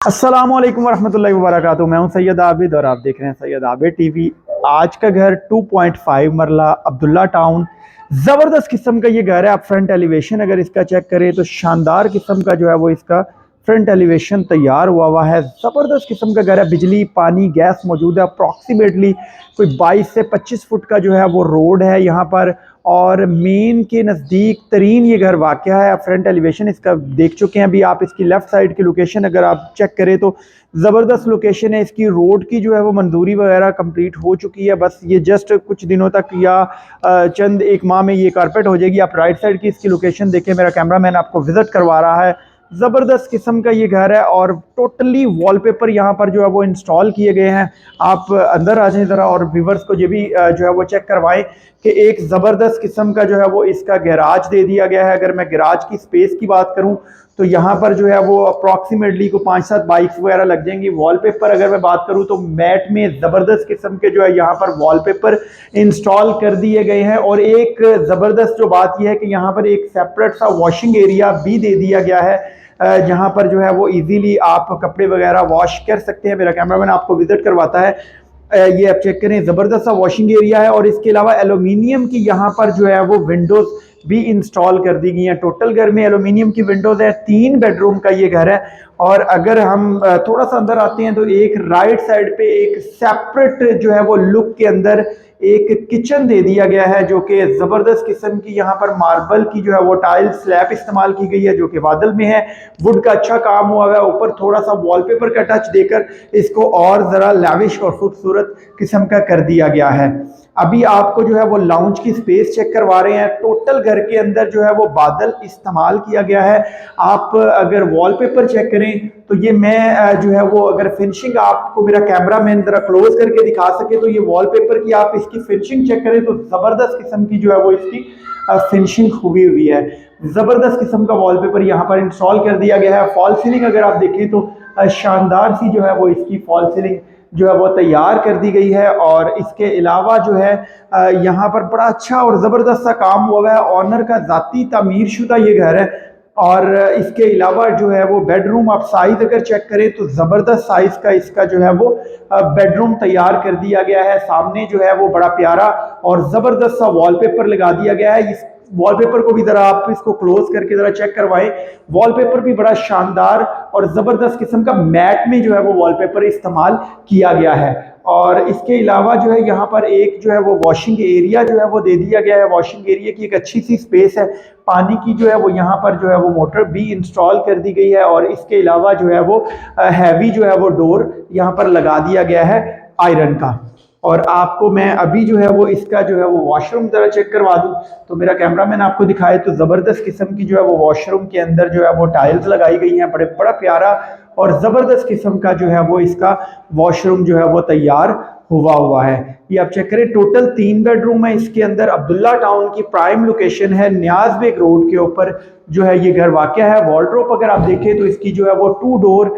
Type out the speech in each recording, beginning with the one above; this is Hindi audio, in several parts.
अस्सलामुअलैकुम वरहमतुल्लाहि वबरकातुहू। मैं हूं सैयद आबिद और आप देख रहे हैं सैयद आबिद टीवी। आज का घर 2.5 मरला अब्दुल्ला टाउन, ज़बरदस्त किस्म का ये घर है। आप फ्रंट एलिवेशन अगर इसका चेक करें तो शानदार किस्म का जो है वो इसका फ्रंट एलिवेशन तैयार हुआ है। ज़बरदस्त किस्म का घर है। बिजली पानी गैस मौजूद है। अप्रॉक्सीमेटली कोई 22 से 25 फुट का जो है वो रोड है यहाँ पर, और मेन के नज़दीक तरीन ये घर वाक़या है। आप फ्रंट एलिवेशन इसका देख चुके हैं। अभी आप इसकी लेफ़्ट साइड की लोकेशन अगर आप चेक करें तो ज़बरदस्त लोकेशन है। इसकी रोड की जो है वो मंजूरी वगैरह कंप्लीट हो चुकी है। बस ये जस्ट कुछ दिनों तक या चंद एक माह में ये कारपेट हो जाएगी। आप राइट साइड की इसकी लोकेशन देखें, मेरा कैमरामैन आपको विज़िट करवा रहा है। ज़बरदस्त किस्म का ये घर है और टोटली वॉलपेपर यहाँ पर जो है वो इंस्टॉल किए गए हैं। आप अंदर आ जाएं ज़रा और व्यूवर्स को ये भी जो है वो चेक करवाएं कि एक ज़बरदस्त किस्म का जो है वो इसका गैराज दे दिया गया है। अगर मैं गैराज की स्पेस की बात करूं तो यहाँ पर जो है वो अप्रॉक्सीमेटली को 5-7 बाइक्स वगैरह लग जाएंगी। वॉलपेपर अगर मैं बात करूं तो मैट में ज़बरदस्त किस्म के जो है यहाँ पर वॉलपेपर इंस्टॉल कर दिए गए हैं। और एक ज़बरदस्त जो बात यह है कि यहाँ पर एक सेपरेट सा वॉशिंग एरिया भी दे दिया गया है, जहाँ पर जो है वो इजीली आप कपड़े वगैरह वॉश कर सकते हैं। मेरा कैमरामैन आपको विजिट करवाता है। ये आप चेक करें, ज़बरदस्त सा वॉशिंग एरिया है। और इसके अलावा एलुमिनियम की यहाँ पर जो है वो विंडोज़ भी इंस्टॉल कर दी गई हैं। टोटल घर में एलुमिनियम की विंडोज़ है। 3 बेडरूम का ये घर है। और अगर हम थोड़ा सा अंदर आते हैं तो एक राइट साइड पे एक सेपरेट जो है वो लुक के अंदर एक किचन दे दिया गया है, जो कि ज़बरदस्त किस्म की यहाँ पर मार्बल की जो है वो टाइल स्लैब इस्तेमाल की गई है, जो कि बादल में है। वुड का अच्छा काम हुआ है। ऊपर थोड़ा सा वॉलपेपर का टच देकर इसको और ज़रा लैविश और खूबसूरत किस्म का कर दिया गया है। अभी आपको जो है वो लाउंज की स्पेस चेक करवा रहे हैं। टोटल घर के अंदर जो है वो बादल इस्तेमाल किया गया है। आप अगर वॉलपेपर चेक करें तो ये मैं जो है वो अगर फिनिशिंग आपको मेरा कैमरामैन जरा क्लोज करके दिखा सके तो ये वॉलपेपर की आप इसकी फिनिशिंग चेक करें तो ज़बरदस्त किस्म की जो है वो इसकी फिनिशिंग हुई है। ज़बरदस्त किस्म का वॉलपेपर यहाँ पर इंस्टॉल कर दिया गया है। फॉल सीलिंग अगर आप देखें तो शानदार सी जो है वो इसकी फॉल सीलिंग जो है वो तैयार कर दी गई है। और इसके अलावा जो है यहाँ पर बड़ा अच्छा और ज़बरदस्त सा काम हुआ है। ऑनर का ज़ाती तामीर शुदा ये घर है। और इसके अलावा जो है वो बेडरूम आप साइज अगर चेक करें तो ज़बरदस्त साइज का इसका जो है वो बेडरूम तैयार कर दिया गया है। सामने जो है वो बड़ा प्यारा और ज़बरदस्त सा वॉलपेपर लगा दिया गया है। इस वॉलपेपर को भी ज़रा आप इसको क्लोज करके ज़रा चेक करवाएं। वॉलपेपर भी बड़ा शानदार और ज़बरदस्त किस्म का मैट में जो है वो वॉलपेपर इस्तेमाल किया गया है। और इसके अलावा जो है यहाँ पर एक जो है वो वॉशिंग एरिया जो है वो दे दिया गया है। वॉशिंग एरिया की एक अच्छी सी स्पेस है। पानी की जो है वो यहाँ पर जो है वो मोटर भी इंस्टॉल कर दी गई है। और इसके अलावा जो है वो हैवी जो है वो डोर यहाँ पर लगा दिया गया है आयरन का। और आपको मैं अभी जो है वो इसका जो है वो वॉशरूम जरा चेक करवा दूं तो मेरा कैमरामैन आपको दिखाए तो ज़बरदस्त किस्म की जो है वो वॉशरूम के अंदर जो है वो टाइल्स लगाई गई हैं। बड़ा प्यारा और ज़बरदस्त किस्म का जो है वो इसका वॉशरूम जो है वो तैयार हुआ है। ये आप चेक करें, टोटल 3 बेडरूम है इसके अंदर। अब्दुल्ला टाउन की प्राइम लोकेशन है, न्याज बेग रोड के ऊपर जो है ये घर वाक़या है। वॉर्डरोब अगर आप देखें तो इसकी जो है वो 2 डोर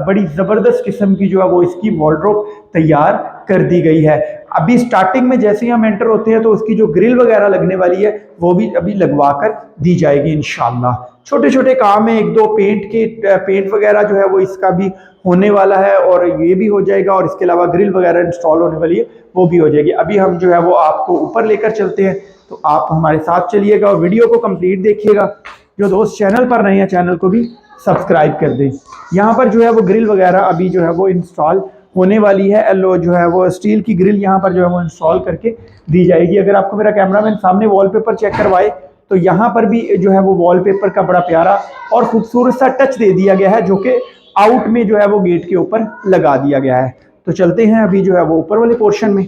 बड़ी ज़बरदस्त किस्म की जो है वो इसकी वॉर्डरोब तैयार कर दी गई है। अभी स्टार्टिंग में जैसे ही हम एंटर होते हैं तो उसकी जो ग्रिल वगैरह लगने वाली है वो भी अभी लगवा कर दी जाएगी इंशाल्लाह। छोटे छोटे काम है, 1-2 पेंट वगैरह जो है वो इसका भी होने वाला है और ये भी हो जाएगा। और इसके अलावा ग्रिल वगैरह इंस्टॉल होने वाली है, वो भी हो जाएगी। अभी हम जो है वो आपको ऊपर लेकर चलते हैं तो आप हमारे साथ चलिएगा और वीडियो को कंप्लीट देखिएगा। जो दोस्त चैनल पर नए हैं चैनल को भी सब्सक्राइब कर दें। यहाँ पर जो है वो ग्रिल वगैरह अभी जो है वो इंस्टॉल होने वाली है। एलो जो है वो स्टील की ग्रिल यहाँ पर जो है वो इंस्टॉल करके दी जाएगी। अगर आपको मेरा कैमरामैन सामने वॉलपेपर चेक करवाए तो यहाँ पर भी जो है वो वॉलपेपर का बड़ा प्यारा और खूबसूरत सा टच दे दिया गया है, जो कि आउट में जो है वो गेट के ऊपर लगा दिया गया है। तो चलते हैं अभी जो है वो ऊपर वाले पोर्शन में।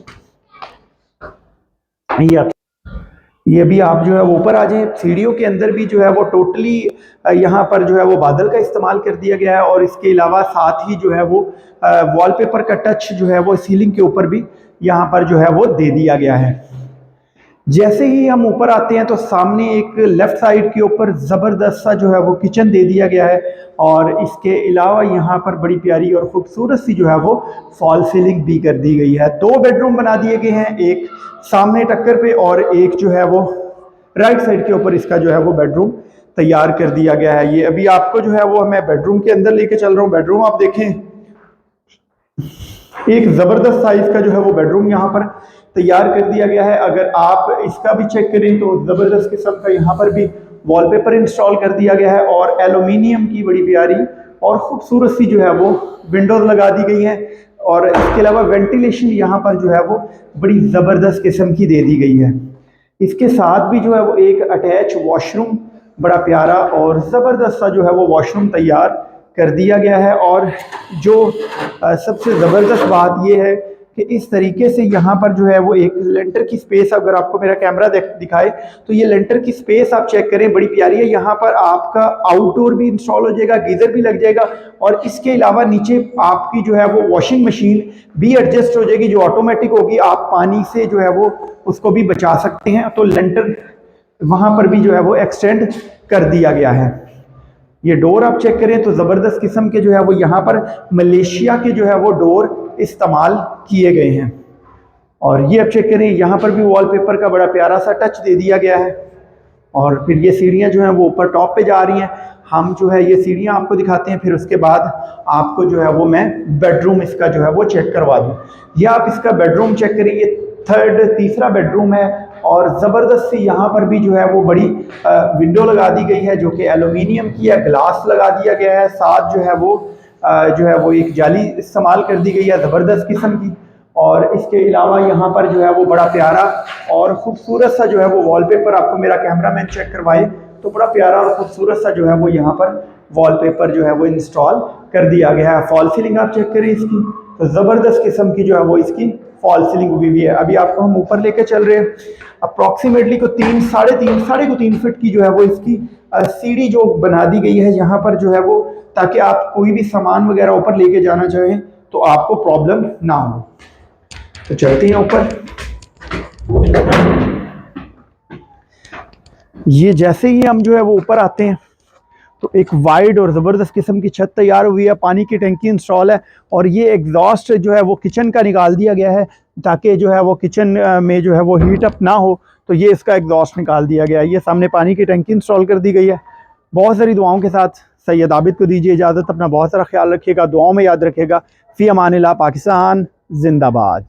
ये भी आप जो है वो ऊपर आ जाएं। सीढ़ियों के अंदर भी जो है वो टोटली यहाँ पर जो है वो बादल का इस्तेमाल कर दिया गया है। और इसके अलावा साथ ही जो है वो वॉलपेपर का टच जो है वो सीलिंग के ऊपर भी यहाँ पर जो है वो दे दिया गया है। जैसे ही हम ऊपर आते हैं तो सामने एक लेफ्ट साइड के ऊपर ज़बरदस्त सा जो है वो किचन दे दिया गया है। और इसके अलावा यहाँ पर बड़ी प्यारी और ख़ूबसूरत सी जो है वो फॉल सीलिंग भी कर दी गई है। 2 बेडरूम बना दिए गए हैं, एक सामने टक्कर पे और एक जो है वो राइट साइड के ऊपर इसका जो है वो बेडरूम तैयार कर दिया गया है। ये अभी आपको जो है वो मैं बेडरूम के अंदर लेके चल रहा हूँ। बेडरूम आप देखें, एक ज़बरदस्त साइज का जो है वो बेडरूम यहाँ पर तैयार कर दिया गया है। अगर आप इसका भी चेक करें तो ज़बरदस्त किस्म का यहाँ पर भी वॉलपेपर इंस्टॉल कर दिया गया है और एल्यूमिनियम की बड़ी प्यारी और ख़ूबसूरत सी जो है वो विंडोज़ लगा दी गई हैं। और इसके अलावा वेंटिलेशन यहाँ पर जो है वो बड़ी ज़बरदस्त किस्म की दे दी गई है। इसके साथ भी जो है वो एक अटैच वॉशरूम बड़ा प्यारा और ज़बरदस्त सा जो है वो वॉशरूम तैयार कर दिया गया है। और जो सबसे ज़बरदस्त बात यह है कि इस तरीके से यहाँ पर जो है वो एक लेंटर की स्पेस, अगर आपको मेरा कैमरा दिखाए तो ये लेंटर की स्पेस आप चेक करें, बड़ी प्यारी है। यहाँ पर आपका आउटडोर भी इंस्टॉल हो जाएगा, गीज़र भी लग जाएगा और इसके अलावा नीचे आपकी जो है वो वॉशिंग मशीन भी एडजस्ट हो जाएगी, जो ऑटोमेटिक होगी। आप पानी से जो है वो उसको भी बचा सकते हैं। तो लेंटर वहाँ पर भी जो है वो एक्सटेंड कर दिया गया है। ये डोर आप चेक करें तो ज़बरदस्त किस्म के जो है वो यहाँ पर मलेशिया के जो है वो डोर इस्तेमाल किए गए हैं। और ये आप चेक करें, यहाँ पर भी वॉलपेपर का बड़ा प्यारा सा टच दे दिया गया है। और फिर ये सीढ़ियाँ जो हैं वो ऊपर टॉप पे जा रही हैं। हम जो है ये सीढ़ियाँ आपको दिखाते हैं, फिर उसके बाद आपको जो है वो मैं बेडरूम इसका जो है वो चेक करवा दूँ। ये आप इसका बेडरूम चेक करें, ये तीसरा बेडरूम है और ज़बरदस्त सी यहाँ पर भी जो है वो बड़ी विंडो लगा दी गई है जो कि एल्यूमिनियम की है, ग्लास लगा दिया गया है। साथ जो है वो एक जाली इस्तेमाल कर दी गई है ज़बरदस्त किस्म की। और इसके अलावा यहाँ पर जो है वो बड़ा प्यारा और ख़ूबसूरत सा जो है वो वॉलपेपर, आपको मेरा कैमरामैन चेक करवाए तो बड़ा प्यारा और ख़ूबसूरत सा जो है वो यहाँ पर वॉलपेपर जो है वो इंस्टॉल कर दिया गया है। फॉल सीलिंग आप चेक करें इसकी, तो ज़बरदस्त किस्म की जो है वो इसकी फॉल सीलिंग हुई भी है। अभी आपको हम ऊपर लेके चल रहे हैं। अप्रॉक्सीमेटली को साढ़े को 3 फीट की जो है वो इसकी सीढ़ी जो बना दी गई है यहाँ पर जो है वो, ताकि आप कोई भी सामान वगैरह ऊपर लेके जाना चाहें तो आपको प्रॉब्लम ना हो। तो चलते हैं ऊपर। ये जैसे ही हम जो है वो ऊपर आते हैं तो एक वाइड और ज़बरदस्त किस्म की छत तैयार हुई है, पानी की टंकी इंस्टॉल है और ये एग्जॉस्ट जो है वो किचन का निकाल दिया गया है ताकि जो है वो किचन में जो है वो हीट अप ना हो, तो ये इसका एग्जॉस्ट निकाल दिया गया है। ये सामने पानी की टंकी इंस्टॉल कर दी गई है। बहुत सारी दुआओं के साथ सैयद आबिद को दीजिए इजाज़त। अपना बहुत सारा ख्याल रखिएगा, दुआओं में याद रखिएगा। फ़ी अमानिल्लाह। पाकिस्तान जिंदाबाद।